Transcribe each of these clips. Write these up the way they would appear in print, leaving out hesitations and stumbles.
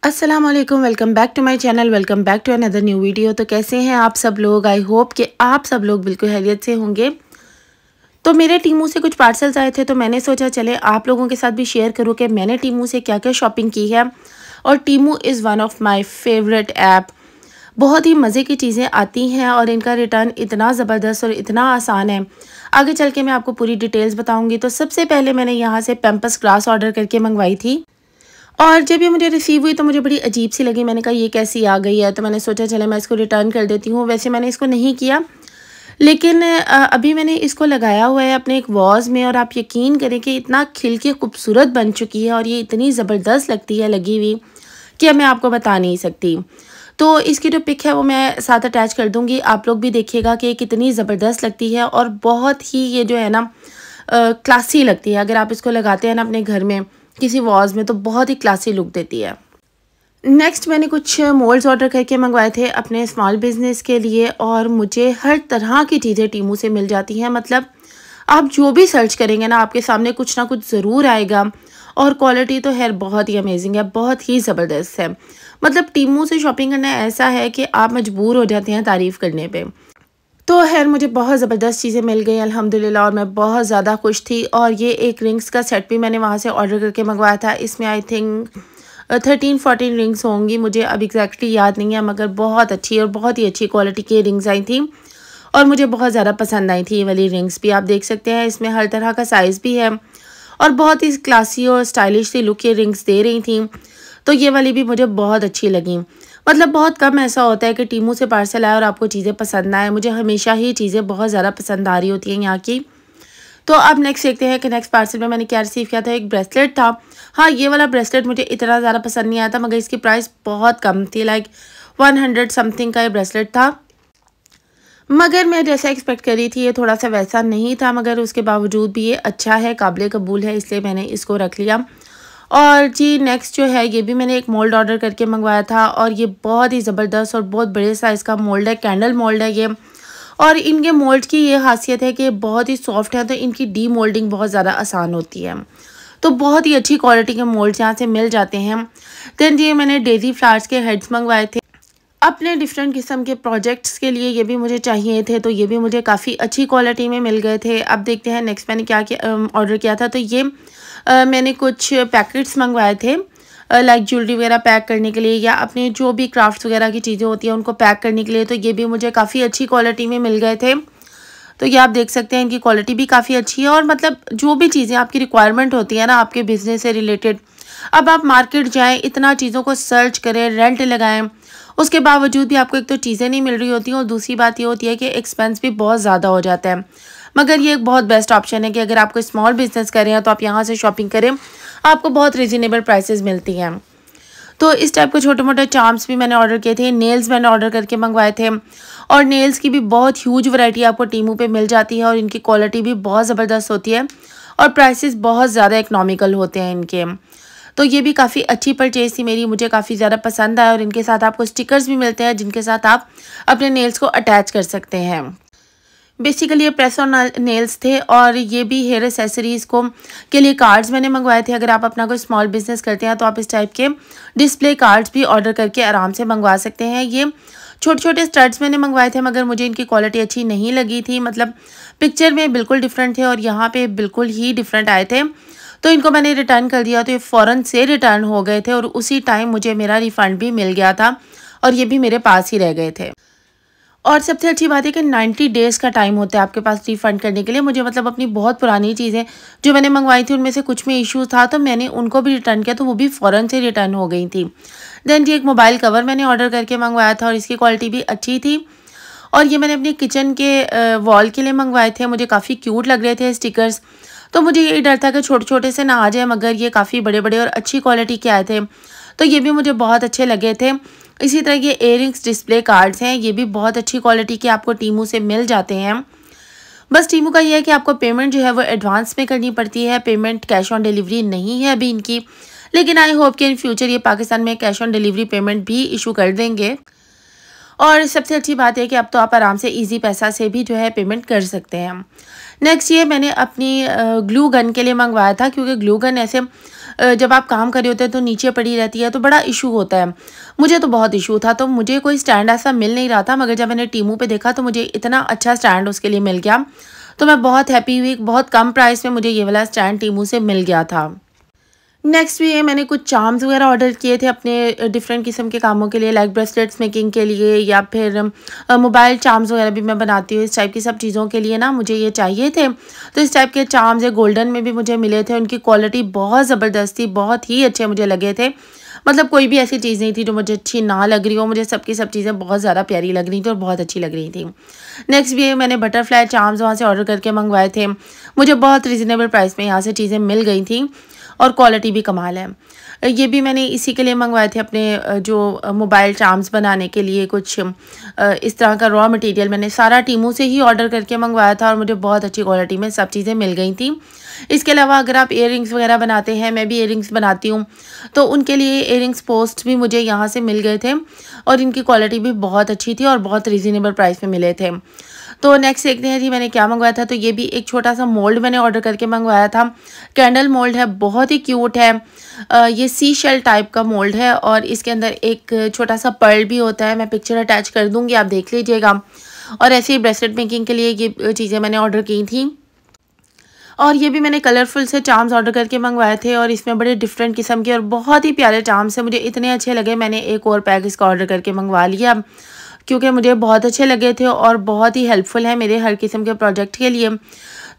अस्सलाम वालेकुम, welcome back to my channel, welcome back to another new video. तो कैसे हैं आप सब लोग? आई होप कि आप सब लोग बिल्कुल खैरियत से होंगे। तो मेरे टीमू से कुछ पार्सल्स आए थे, तो मैंने सोचा चले आप लोगों के साथ भी शेयर करूं कि मैंने टीमू से क्या क्या शॉपिंग की है। और Temu is one of my favourite app. बहुत ही मज़े की चीज़ें आती हैं और इनका रिटर्न इतना ज़बरदस्त और इतना आसान है। आगे चल के मैं आपको पूरी डिटेल्स बताऊँगी। तो सबसे पहले मैंने यहाँ से पैम्पर्स ग्लास ऑर्डर करके मंगवाई थी। और जब ये मुझे रिसीव हुई तो मुझे बड़ी अजीब सी लगी। मैंने कहा ये कैसी आ गई है, तो मैंने सोचा चले मैं इसको रिटर्न कर देती हूँ। वैसे मैंने इसको नहीं किया, लेकिन अभी मैंने इसको लगाया हुआ है अपने एक वॉज में, और आप यकीन करें कि इतना खिल के खूबसूरत बन चुकी है और ये इतनी ज़बरदस्त लगती है लगी हुई कि अब मैं आपको बता नहीं सकती। तो इसकी जो पिक है वो मैं साथ अटैच कर दूँगी, आप लोग भी देखिएगा कि कितनी ज़बरदस्त लगती है और बहुत ही ये जो है ना क्लासी लगती है। अगर आप इसको लगाते हैं ना अपने घर में किसी वॉज में, तो बहुत ही क्लासी लुक देती है। नेक्स्ट मैंने कुछ मोल्ड्स ऑर्डर करके मंगवाए थे अपने स्मॉल बिज़नेस के लिए, और मुझे हर तरह की चीज़ें टीमू से मिल जाती हैं। मतलब आप जो भी सर्च करेंगे ना आपके सामने कुछ ना कुछ ज़रूर आएगा। और क्वालिटी तो है बहुत ही अमेजिंग है, बहुत ही ज़बरदस्त है। मतलब टीमू से शॉपिंग करना ऐसा है कि आप मजबूर हो जाते हैं तारीफ़ करने पे। तो खैर मुझे बहुत ज़बरदस्त चीज़ें मिल गई अल्हम्दुलिल्लाह, और मैं बहुत ज़्यादा खुश थी। और ये एक रिंग्स का सेट भी मैंने वहाँ से ऑर्डर करके मंगवाया था। इसमें आई थिंक 13-14 रिंग्स होंगी, मुझे अब एग्जैक्टली याद नहीं है, मगर बहुत अच्छी और बहुत ही अच्छी क्वालिटी की रिंग्स आई थी और मुझे बहुत ज़्यादा पसंद आई थी ये वाली रिंग्स भी। आप देख सकते हैं इसमें हर तरह का साइज़ भी है और बहुत ही क्लासी और स्टाइलिश सी लुक ये रिंग्स दे रही थी। तो ये वाली भी मुझे बहुत अच्छी लगी। मतलब बहुत कम ऐसा होता है कि टीमू से पार्सल आए और आपको चीज़ें पसंद ना आए। मुझे हमेशा ही चीज़ें बहुत ज़्यादा पसंद आ रही होती हैं यहाँ की। तो अब नेक्स्ट देखते हैं कि नेक्स्ट पार्सल में मैंने क्या रिसीव किया था। एक ब्रेसलेट था। हाँ, ये वाला ब्रेसलेट मुझे इतना ज़्यादा पसंद नहीं आया था, मगर इसकी प्राइस बहुत कम थी, लाइक 100 समथिंग का ये ब्रेसलेट था। मगर मैं जैसा एक्सपेक्ट कर रही थी ये थोड़ा सा वैसा नहीं था, मगर उसके बावजूद भी ये अच्छा है, काबिल कबूल है, इसलिए मैंने इसको रख लिया। और जी नेक्स्ट जो है ये भी मैंने एक मोल्ड ऑर्डर करके मंगवाया था, और ये बहुत ही ज़बरदस्त और बहुत बड़े साइज़ का मोल्ड है, कैंडल मोल्ड है ये। और इनके मोल्ड की ये खासियत है कि बहुत ही सॉफ्ट है, तो इनकी डी मोल्डिंग बहुत ज़्यादा आसान होती है। तो बहुत ही अच्छी क्वालिटी के मोल्ड्स यहाँ से मिल जाते हैं। देन ये मैंने डेजी फ्लावर्स के हेड्स मंगवाए थे अपने डिफरेंट किस्म के प्रोजेक्ट्स के लिए। ये भी मुझे चाहिए थे, तो ये भी मुझे काफ़ी अच्छी क्वालिटी में मिल गए थे। अब देखते हैं नेक्स्ट मैंने क्या ऑर्डर किया था। तो ये मैंने कुछ पैकेट्स मंगवाए थे, लाइक ज्वेलरी वगैरह पैक करने के लिए या अपने जो भी क्राफ्ट्स वगैरह की चीज़ें होती हैं उनको पैक करने के लिए। तो ये भी मुझे काफ़ी अच्छी क्वालिटी में मिल गए थे। तो ये आप देख सकते हैं इनकी क्वालिटी भी काफ़ी अच्छी है। और मतलब जो भी चीज़ें आपकी रिक्वायरमेंट होती है ना आपके बिज़नेस से रिलेटेड, अब आप मार्केट जाएँ, इतना चीज़ों को सर्च करें, रेंट लगाएं, उसके बावजूद भी आपको एक तो चीज़ें नहीं मिल रही होती हैं, और दूसरी बात ये होती है कि एक्सपेंस भी बहुत ज़्यादा हो जाता है। मगर ये एक बहुत बेस्ट ऑप्शन है कि अगर आपको स्मॉल बिजनेस कर रहे हैं तो आप यहाँ से शॉपिंग करें, आपको बहुत रीज़नेबल प्राइसेस मिलती हैं। तो इस टाइप के छोटे मोटे चार्म्स भी मैंने ऑर्डर किए थे। नेल्स मैंने ऑर्डर करके मंगवाए थे, और नेल्स की भी बहुत ह्यूज वैरायटी आपको टीमू पे मिल जाती है, और इनकी क्वालिटी भी बहुत ज़बरदस्त होती है और प्राइसेस बहुत ज़्यादा इकनॉमिकल होते हैं इनके। तो ये भी काफ़ी अच्छी परचेज़ थी मेरी, मुझे काफ़ी ज़्यादा पसंद आया। और इनके साथ आपको स्टिकर्स भी मिलते हैं जिनके साथ आप अपने नेल्स को अटैच कर सकते हैं। बेसिकली ये प्रेस ऑन नेल्स थे, और ये भी हेयर एसेसरीज़ को के लिए कार्ड्स मैंने मंगवाए थे। अगर आप अपना कोई स्मॉल बिजनेस करते हैं तो आप इस टाइप के डिस्प्ले कार्ड्स भी ऑर्डर करके आराम से मंगवा सकते हैं। ये छोटे छोटे स्टड्स मैंने मंगवाए थे, मगर मुझे इनकी क्वालिटी अच्छी नहीं लगी थी। मतलब पिक्चर में बिल्कुल डिफरेंट थे और यहाँ पे बिल्कुल ही डिफरेंट आए थे। तो इनको मैंने रिटर्न कर दिया, तो ये फ़ौरन से रिटर्न हो गए थे और उसी टाइम मुझे मेरा रिफ़ंड भी मिल गया था, और ये भी मेरे पास ही रह गए थे। और सबसे अच्छी बात है कि 90 डेज़ का टाइम होता है आपके पास रिफ़ंड करने के लिए। मुझे मतलब अपनी बहुत पुरानी चीज़ें जो मैंने मंगवाई थी उनमें से कुछ में इशू था, तो मैंने उनको भी रिटर्न किया, तो वो भी फ़ौरन से रिटर्न हो गई थी। देन जी एक मोबाइल कवर मैंने ऑर्डर करके मंगवाया था, और इसकी क्वालिटी भी अच्छी थी। और ये मैंने अपनी किचन के वॉल के लिए मंगवाए थे। मुझे काफ़ी क्यूट लग रहे थे स्टिकर्स, तो मुझे यही डर था कि छोटे छोटे से ना आ जाए, मगर ये काफ़ी बड़े बड़े और अच्छी क्वालिटी के आए थे, तो ये भी मुझे बहुत अच्छे लगे थे। इसी तरह ये इयररिंग्स डिस्प्ले कार्ड्स हैं, ये भी बहुत अच्छी क्वालिटी के आपको टीमू से मिल जाते हैं। बस टीमू का ये है कि आपको पेमेंट जो है वो एडवांस में करनी पड़ती है। पेमेंट कैश ऑन डिलीवरी नहीं है अभी इनकी, लेकिन आई होप कि इन फ्यूचर ये पाकिस्तान में कैश ऑन डिलीवरी पेमेंट भी इशू कर देंगे। और सबसे अच्छी बात है कि अब तो आप आराम से इजी पैसा से भी जो है पेमेंट कर सकते हैं। नेक्स्ट ये मैंने अपनी ग्लू गन के लिए मंगवाया था, क्योंकि ग्लू गन ऐसे जब आप काम कर रहे होते हैं तो नीचे पड़ी रहती है, तो बड़ा इशू होता है। मुझे तो बहुत इशू था, तो मुझे कोई स्टैंड ऐसा मिल नहीं रहा था, मगर जब मैंने टीमू पे देखा तो मुझे इतना अच्छा स्टैंड उसके लिए मिल गया, तो मैं बहुत हैप्पी हुई। बहुत कम प्राइस में मुझे ये वाला स्टैंड टीमू से मिल गया था। नेक्स्ट भी मैंने कुछ चार्म्स वगैरह ऑर्डर किए थे अपने डिफरेंट किस्म के कामों के लिए, लाइक ब्रेसलेट्स मेकिंग के लिए, या फिर मोबाइल चार्म्स वगैरह भी मैं बनाती हूँ। इस टाइप की सब चीज़ों के लिए ना मुझे ये चाहिए थे, तो इस टाइप के चार्म्स है गोल्डन में भी मुझे मिले थे। उनकी क्वालिटी बहुत ज़बरदस्त थी, बहुत ही अच्छे मुझे लगे थे। मतलब कोई भी ऐसी चीज़ नहीं थी जो मुझे अच्छी ना लग रही हो, मुझे सबकी सब चीज़ें बहुत ज़्यादा प्यारी लग रही थी और बहुत अच्छी लग रही थी। नेक्स्ट भी मैंने बटरफ्लाई चार्म्स वहाँ से ऑर्डर करके मंगवाए थे। मुझे बहुत रिजनेबल प्राइस में यहाँ से चीज़ें मिल गई थी और क्वालिटी भी कमाल है। ये भी मैंने इसी के लिए मंगवाए थे, अपने जो मोबाइल चार्म्स बनाने के लिए। कुछ इस तरह का रॉ मटेरियल मैंने सारा टीमू से ही ऑर्डर करके मंगवाया था और मुझे बहुत अच्छी क्वालिटी में सब चीज़ें मिल गई थी। इसके अलावा अगर आप इयररिंग्स वगैरह बनाते हैं, मैं भी इयररिंग्स बनाती हूँ, तो उनके लिए इयररिंग्स पोस्ट भी मुझे यहाँ से मिल गए थे और इनकी क्वालिटी भी बहुत अच्छी थी और बहुत रीज़नेबल प्राइस में मिले थे। तो नेक्स्ट देखते हैं जी मैंने क्या मंगवाया था। तो ये भी एक छोटा सा मोल्ड मैंने ऑर्डर करके मंगवाया था। कैंडल मोल्ड है, बहुत ही क्यूट है। ये सी शेल टाइप का मोल्ड है और इसके अंदर एक छोटा सा पर्ल भी होता है। मैं पिक्चर अटैच कर दूंगी, आप देख लीजिएगा। और ऐसे ही ब्रेसलेट मेकिंग के लिए ये चीज़ें मैंने ऑर्डर की थी। और ये भी मैंने कलरफुल से चार्म्स ऑर्डर करके मंगवाए थे और इसमें बड़े डिफरेंट किस्म के और बहुत ही प्यारे चार्म्स हैं। मुझे इतने अच्छे लगे, मैंने एक और पैक इसका ऑर्डर करके मंगवा लिया क्योंकि मुझे बहुत अच्छे लगे थे और बहुत ही हेल्पफुल है मेरे हर किस्म के प्रोजेक्ट के लिए।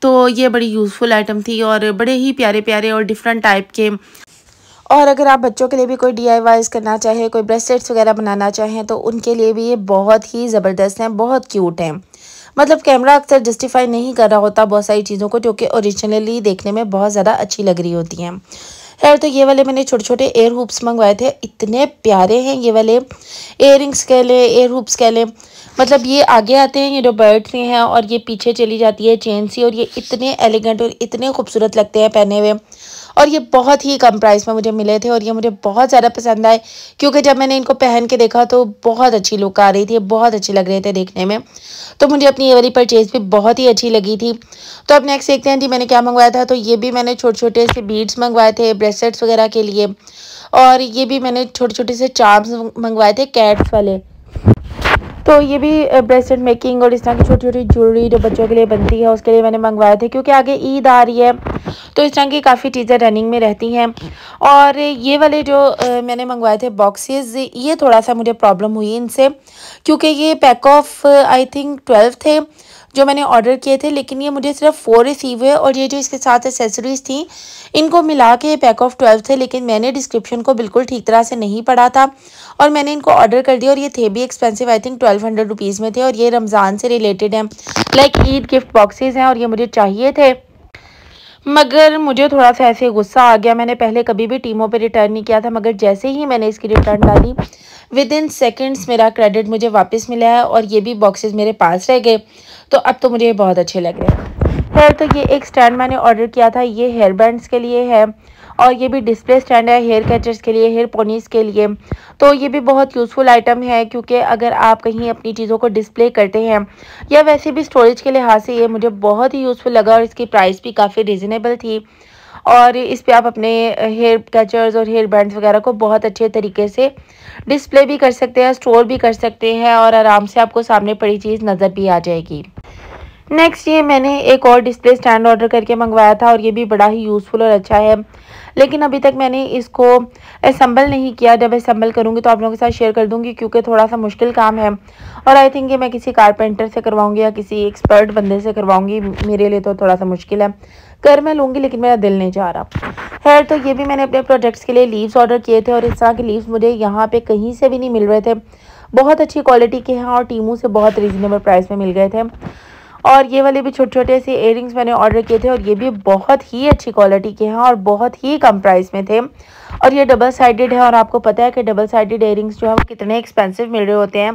तो ये बड़ी यूज़फुल आइटम थी और बड़े ही प्यारे प्यारे और डिफरेंट टाइप के। और अगर आप बच्चों के लिए भी कोई DIYs करना चाहें, कोई ब्रेसलेट्स वगैरह बनाना चाहें, तो उनके लिए भी ये बहुत ही ज़बरदस्त हैं, बहुत क्यूट हैं। मतलब कैमरा अक्सर जस्टिफाई नहीं कर रहा होता बहुत सारी चीज़ों को, जो कि ओरिजिनली देखने में बहुत ज़्यादा अच्छी लग रही होती हैं। खैर, तो ये वाले मैंने छोटे छोटे एयर हुप्स मंगवाए थे, इतने प्यारे हैं ये वाले। एयरिंग्स कह लें, एयर हुप्स कह लें, मतलब ये आगे आते हैं, ये जो बर्ड्स हैं, और ये पीछे चली जाती है चेन सी, और ये इतने एलिगेंट और इतने खूबसूरत लगते हैं पहने हुए। और ये बहुत ही कम प्राइस में मुझे मिले थे और ये मुझे बहुत ज़्यादा पसंद आए क्योंकि जब मैंने इनको पहन के देखा तो बहुत अच्छी लुक आ रही थी, बहुत अच्छे लग रहे थे देखने में। तो मुझे अपनी ये वाली परचेज़ भी बहुत ही अच्छी लगी थी। तो अब नेक्स्ट देखते हैं जी मैंने क्या मंगवाया था। तो ये भी मैंने छोटे छोटे से बीड्स मंगवाए थे ब्रेसलेट्स वगैरह के लिए, और ये भी मैंने छोटे छोटे से चार्म्स मंगवाए थे कैट्स वाले। तो ये भी ब्रेसलेट मेकिंग और इस तरह की छोटी छोटी ज्वेलरी जो बच्चों के लिए बनती है उसके लिए मैंने मंगवाए थे, क्योंकि आगे ईद आ रही है तो इस तरह की काफ़ी चीज़ें रनिंग में रहती हैं। और ये वाले जो मैंने मंगवाए थे बॉक्सेस, ये थोड़ा सा मुझे प्रॉब्लम हुई इनसे, क्योंकि ये पैक ऑफ आई थिंक 12 थे जो मैंने ऑर्डर किए थे, लेकिन ये मुझे सिर्फ 4 रिसीव हुए। और ये जो इसके साथ एसेसरीज थी इनको मिला के पैक ऑफ 12 थे, लेकिन मैंने डिस्क्रिप्शन को बिल्कुल ठीक तरह से नहीं पढ़ा था और मैंने इनको ऑर्डर कर दिया। और ये थे भी एक्सपेंसिव, आई थिंक 1200 रुपीज़ में थे, और ये रमज़ान से रिलेटेड हैं, लाइक ईद गिफ्ट बॉक्सेस हैं, और ये मुझे चाहिए थे। मगर मुझे थोड़ा सा ऐसे गुस्सा आ गया, मैंने पहले कभी भी टीमों पे रिटर्न नहीं किया था, मगर जैसे ही मैंने इसकी रिटर्न डाली विद इन सेकेंड्स मेरा क्रेडिट मुझे वापस मिला है और ये भी बॉक्सेस मेरे पास रह गए। तो अब तो मुझे बहुत अच्छे लग रहे हैं। खैर, तो ये एक स्टैंड मैंने ऑर्डर किया था, ये हेयर बैंड्स के लिए है, और ये भी डिस्प्ले स्टैंड है हेयर कैचर्स के लिए, हेयर पोनीस के लिए। तो ये भी बहुत यूज़फुल आइटम है, क्योंकि अगर आप कहीं अपनी चीज़ों को डिस्प्ले करते हैं या वैसे भी स्टोरेज के लिहाज से ये मुझे बहुत ही यूज़फुल लगा, और इसकी प्राइस भी काफ़ी रिजनेबल थी। और इस पे आप अपने हेयर कैचर्स और हेयर बैंड्स वगैरह को बहुत अच्छे तरीके से डिस्प्ले भी कर सकते हैं, स्टोर भी कर सकते हैं, और आराम से आपको सामने पड़ी चीज़ नज़र भी आ जाएगी। नेक्स्ट ये मैंने एक और डिस्प्ले स्टैंड ऑर्डर करके मंगवाया था, और ये भी बड़ा ही यूज़फुल और अच्छा है, लेकिन अभी तक मैंने इसको असम्बल नहीं किया। जब असम्बल करूँगी तो आप लोगों के साथ शेयर कर दूँगी, क्योंकि थोड़ा सा मुश्किल काम है, और आई थिंक ये मैं किसी कारपेंटर से करवाऊँगी या किसी एक्सपर्ट बंदे से करवाऊँगी, मेरे लिए तो थोड़ा सा मुश्किल है। कर मैं लूँगी, लेकिन मेरा दिल नहीं चाह रहा। खैर, तो ये भी मैंने अपने प्रोजेक्ट्स के लिए लीव्स ऑर्डर किए थे, और इस तरह के लीव्स मुझे यहाँ पर कहीं से भी नहीं मिल रहे थे। बहुत अच्छी क्वालिटी के हैं और टीमू से बहुत रीज़नेबल प्राइस में मिल गए थे। और ये वाले भी छोटे छोटे से इयररिंग्स मैंने ऑर्डर किए थे, और ये भी बहुत ही अच्छी क्वालिटी के हैं और बहुत ही कम प्राइस में थे। और ये डबल साइडेड है, और आपको पता है कि डबल साइडेड इयररिंग्स जो है वो कितने एक्सपेंसिव मिल रहे होते हैं,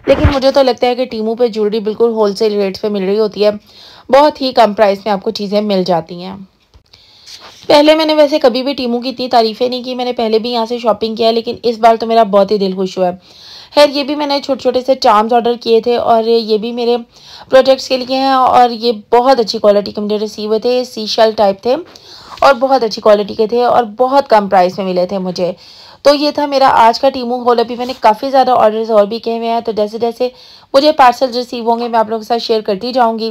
लेकिन मुझे तो लगता है कि टीमू पे ज्वेलरी बिल्कुल होलसेल रेट्स पे मिल रही होती है, बहुत ही कम प्राइस में आपको चीज़ें मिल जाती हैं। पहले मैंने वैसे कभी भी टीमू की इतनी तारीफ़ें नहीं की, मैंने पहले भी यहाँ से शॉपिंग किया, लेकिन इस बार तो मेरा बहुत ही दिल खुश हुआ है। खैर, ये भी मैंने छोटे छोटे से चार्म्स ऑर्डर किए थे, और ये भी मेरे प्रोजेक्ट्स के लिए हैं, और ये बहुत अच्छी क्वालिटी के मुझे रिसीव हुए थे, सी शेल टाइप थे, और बहुत अच्छी क्वालिटी के थे और बहुत कम प्राइस में मिले थे मुझे। तो ये था मेरा आज का टीमू हॉल। अभी मैंने काफ़ी ज़्यादा ऑर्डर्स और भी किए हुए हैं, तो जैसे जैसे मुझे पार्सल रिसीव होंगे मैं आप लोगों के साथ शेयर करती जाऊंगी।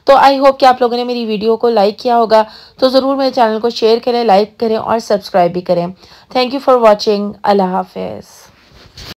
तो आई होप कि आप लोगों ने मेरी वीडियो को लाइक किया होगा, तो ज़रूर मेरे चैनल को शेयर करें, लाइक करें और सब्सक्राइब भी करें। Thank you for watching. अल्लाह हाफिज़।